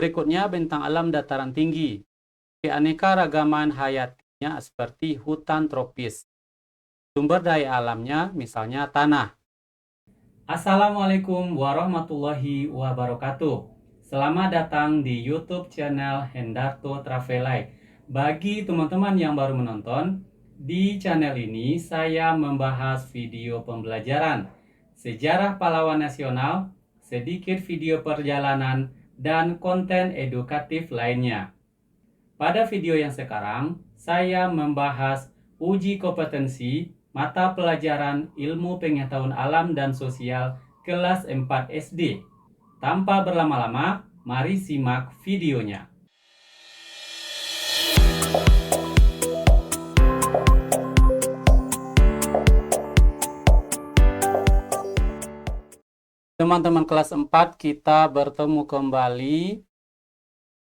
Berikutnya bentang alam dataran tinggi. Keanekaragaman hayatinya seperti hutan tropis. Sumber daya alamnya misalnya tanah. Assalamualaikum warahmatullahi wabarakatuh. Selamat datang di YouTube channel Hendarto Travelai. Bagi teman-teman yang baru menonton, di channel ini saya membahas video pembelajaran, sejarah pahlawan nasional, sedikit video perjalanan, dan konten edukatif lainnya. Pada video yang sekarang, saya membahas uji kompetensi mata pelajaran Ilmu Pengetahuan Alam dan Sosial kelas 4 SD. Tanpa berlama-lama, mari simak videonya. Teman-teman kelas 4, kita bertemu kembali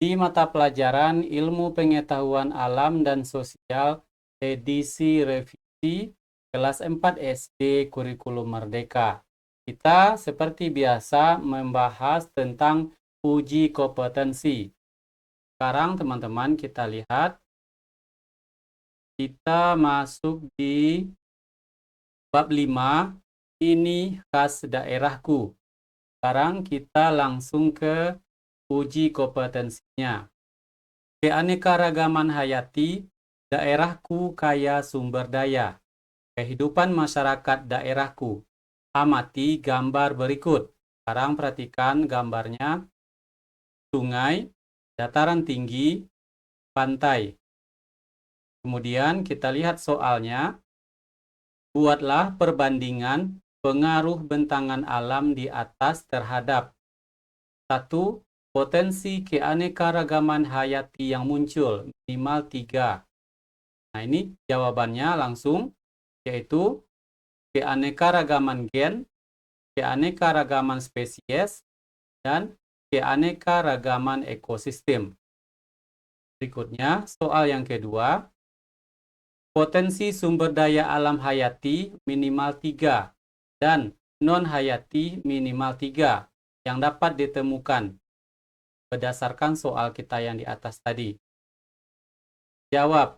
di mata pelajaran Ilmu Pengetahuan Alam dan Sosial edisi revisi kelas 4 SD Kurikulum Merdeka. Kita seperti biasa membahas tentang uji kompetensi. Sekarang teman-teman kita lihat, kita masuk di bab 5, ini khas daerahku. Sekarang kita langsung ke uji kompetensinya. Keanekaragaman hayati, daerahku kaya sumber daya. Kehidupan masyarakat daerahku. Amati gambar berikut. Sekarang perhatikan gambarnya. Sungai, dataran tinggi, pantai. Kemudian kita lihat soalnya. Buatlah perbandingan pengaruh bentangan alam di atas terhadap 1. Potensi keanekaragaman hayati yang muncul, minimal 3. Nah, ini jawabannya langsung, yaitu keanekaragaman gen, keanekaragaman spesies, dan keanekaragaman ekosistem. Berikutnya, soal yang kedua, potensi sumber daya alam hayati minimal 3 dan non-hayati minimal 3 yang dapat ditemukan berdasarkan soal kita yang di atas tadi. Jawab,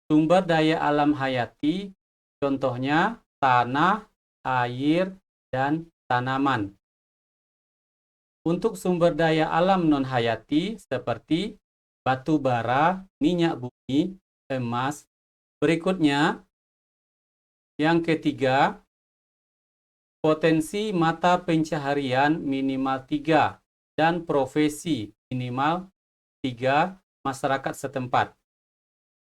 sumber daya alam hayati, contohnya tanah, air, dan tanaman. Untuk sumber daya alam non-hayati seperti batu bara, minyak bumi, emas. Berikutnya, yang ketiga, potensi mata pencaharian minimal 3 dan profesi minimal 3 masyarakat setempat.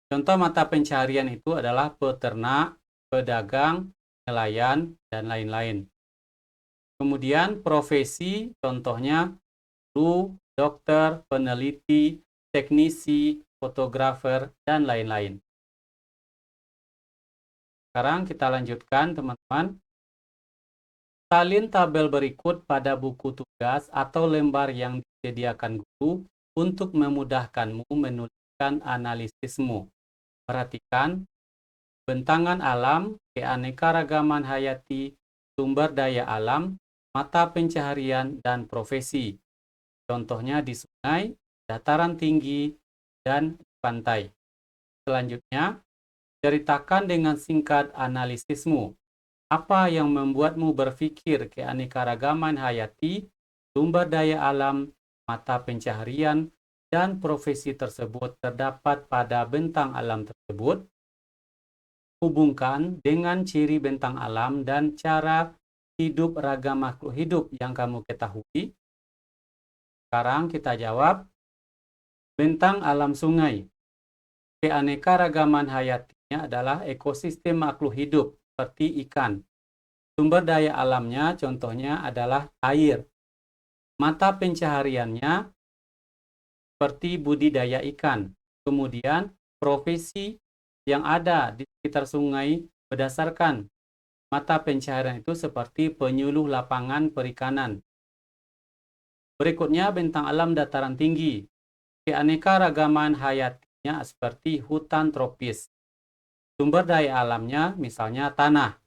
Contoh mata pencaharian itu adalah peternak, pedagang, nelayan, dan lain-lain. Kemudian profesi, contohnya guru, dokter, peneliti, teknisi, fotografer, dan lain-lain. Sekarang kita lanjutkan, teman-teman. Salin tabel berikut pada buku tugas atau lembar yang disediakan guru untuk memudahkanmu menuliskan analisismu. Perhatikan, bentangan alam, keanekaragaman hayati, sumber daya alam, mata pencaharian, dan profesi. Contohnya di sungai, dataran tinggi, dan pantai. Selanjutnya, ceritakan dengan singkat analisismu. Apa yang membuatmu berpikir keanekaragaman hayati, sumber daya alam, mata pencaharian, dan profesi tersebut terdapat pada bentang alam tersebut? Hubungkan dengan ciri bentang alam dan cara hidup ragam makhluk hidup yang kamu ketahui. Sekarang kita jawab. Bentang alam sungai. Keanekaragaman hayatinya adalah ekosistem makhluk hidup seperti ikan. Sumber daya alamnya contohnya adalah air. Mata pencahariannya seperti budidaya ikan. Kemudian profesi yang ada di sekitar sungai berdasarkan mata pencaharian itu seperti penyuluh lapangan perikanan. Berikutnya bentang alam dataran tinggi. Keanekaragaman hayatinya seperti hutan tropis. Sumber daya alamnya misalnya tanah.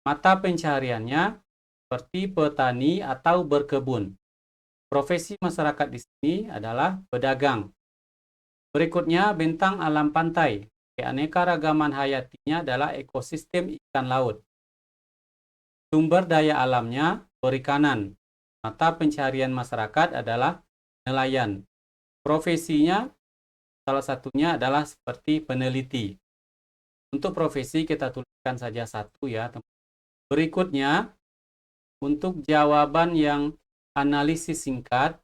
Mata pencahariannya seperti petani atau berkebun. Profesi masyarakat di sini adalah pedagang. Berikutnya, bentang alam pantai. Keanekaragaman hayatinya adalah ekosistem ikan laut. Sumber daya alamnya perikanan. Mata pencarian masyarakat adalah nelayan. Profesinya salah satunya adalah seperti peneliti. Untuk profesi kita tuliskan saja satu ya. Berikutnya, untuk jawaban yang analisis singkat,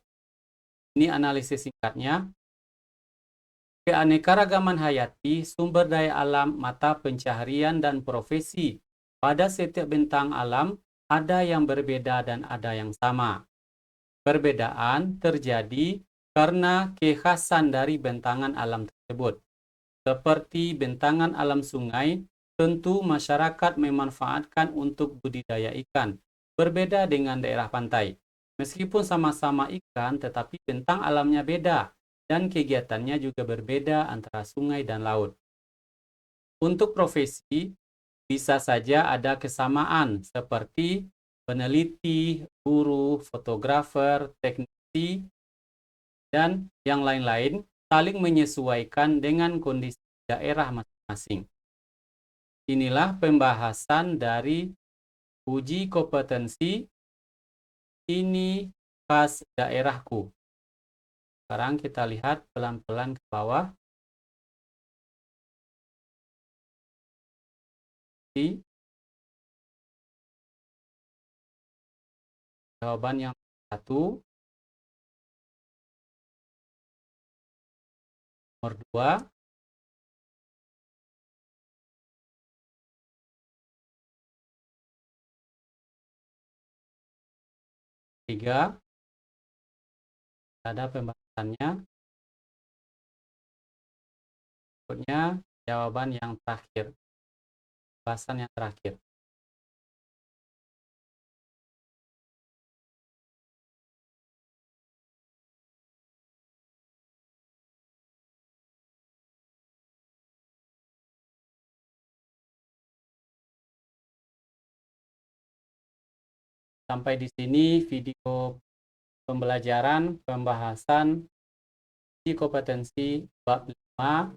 ini analisis singkatnya. Keanekaragaman hayati, sumber daya alam, mata pencaharian, dan profesi. Pada setiap bentang alam, ada yang berbeda dan ada yang sama. Perbedaan terjadi karena kekhasan dari bentangan alam tersebut. Seperti bentangan alam sungai, tentu masyarakat memanfaatkan untuk budidaya ikan. Berbeda dengan daerah pantai. Meskipun sama-sama ikan, tetapi bentang alamnya beda dan kegiatannya juga berbeda antara sungai dan laut. Untuk profesi, bisa saja ada kesamaan seperti peneliti, guru, fotografer, teknisi, dan yang lain-lain saling menyesuaikan dengan kondisi daerah masing-masing. Inilah pembahasan dari uji kompetensi ini khas daerahku. Sekarang kita lihat pelan-pelan ke bawah. Jawaban yang satu, nomor 2, tiga, ada pembahasannya. Berikutnya jawaban yang terakhir, pembahasan yang terakhir. Sampai di sini video pembelajaran pembahasan uji kompetensi bab 5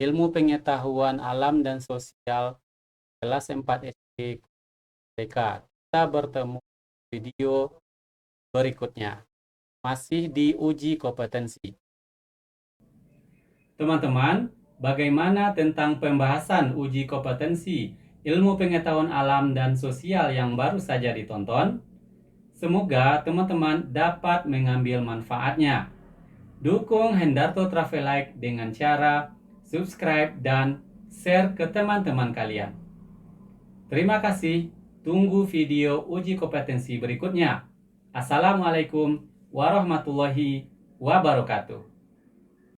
ilmu pengetahuan alam dan sosial kelas 4 SD TK. Kita bertemu video berikutnya. Masih di uji kompetensi. Teman-teman, bagaimana tentang pembahasan uji kompetensi ilmu pengetahuan alam dan sosial yang baru saja ditonton? Semoga teman-teman dapat mengambil manfaatnya. Dukung Hendarto Travelike dengan cara subscribe dan share ke teman-teman kalian. Terima kasih. Tunggu video uji kompetensi berikutnya. Assalamualaikum warahmatullahi wabarakatuh.